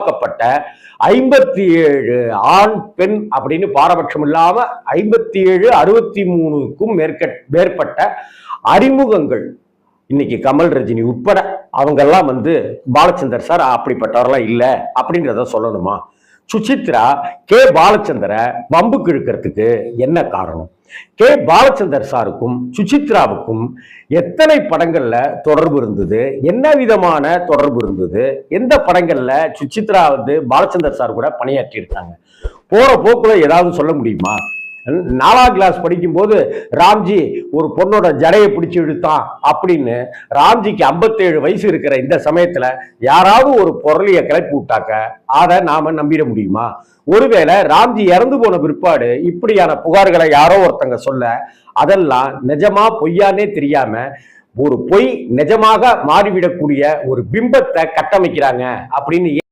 உருவாக்கப்பட்ட 57 ஆண் பெண் அப்படின்னு பாரபட்சம் இல்லாம 57 63க்கும் மேற்பட்ட அறிமுகங்கள் இன்னைக்கு கமல் ரஜினி உட்பட அவங்க எல்லாம் பாலச்சந்தர் சார் அப்படிப்பட்டவரெல்லாம் இல்ல அப்படின்றத சொல்லணுமா? சுசித்ரா கே பாலச்சந்தரை வம்புக்கு இழுக்கிறதுக்கு என்ன காரணம்? கே பாலச்சந்தர் சாருக்கும் சுசித்ராவுக்கும் எத்தனை படங்கள்ல தொடர்பு இருந்தது? என்ன விதமான தொடர்பு இருந்தது? எந்த படங்கள்ல சுசித்ரா பாலச்சந்தர் சார் கூட பணியாற்றி இருக்காங்க? போற போக்குல ஏதாவது சொல்ல முடியுமா? 4ஆம் கிளாஸ் படிக்கும் போது ராம்ஜி ஒரு பொண்ணோட ஜடையை பிடிச்சு இழுத்தான் அப்படின்னு ராம்ஜிக்கு 57 வயசு இருக்கிற இந்த சமயத்துல யாராவது ஒரு பொருளிய கிளப்பி விட்டாக்க அதை நாம நம்பிட முடியுமா? ஒருவேளை ராம்ஜி இறந்து போன பிற்பாடு இப்படியான புகார்களை யாரோ ஒருத்தங்க சொல்ல அதெல்லாம் நிஜமா பொய்யானே தெரியாம ஒரு பொய் நிஜமாக மாறிவிடக்கூடிய ஒரு பிம்பத்தை கட்டமைக்கிறாங்க அப்படின்னு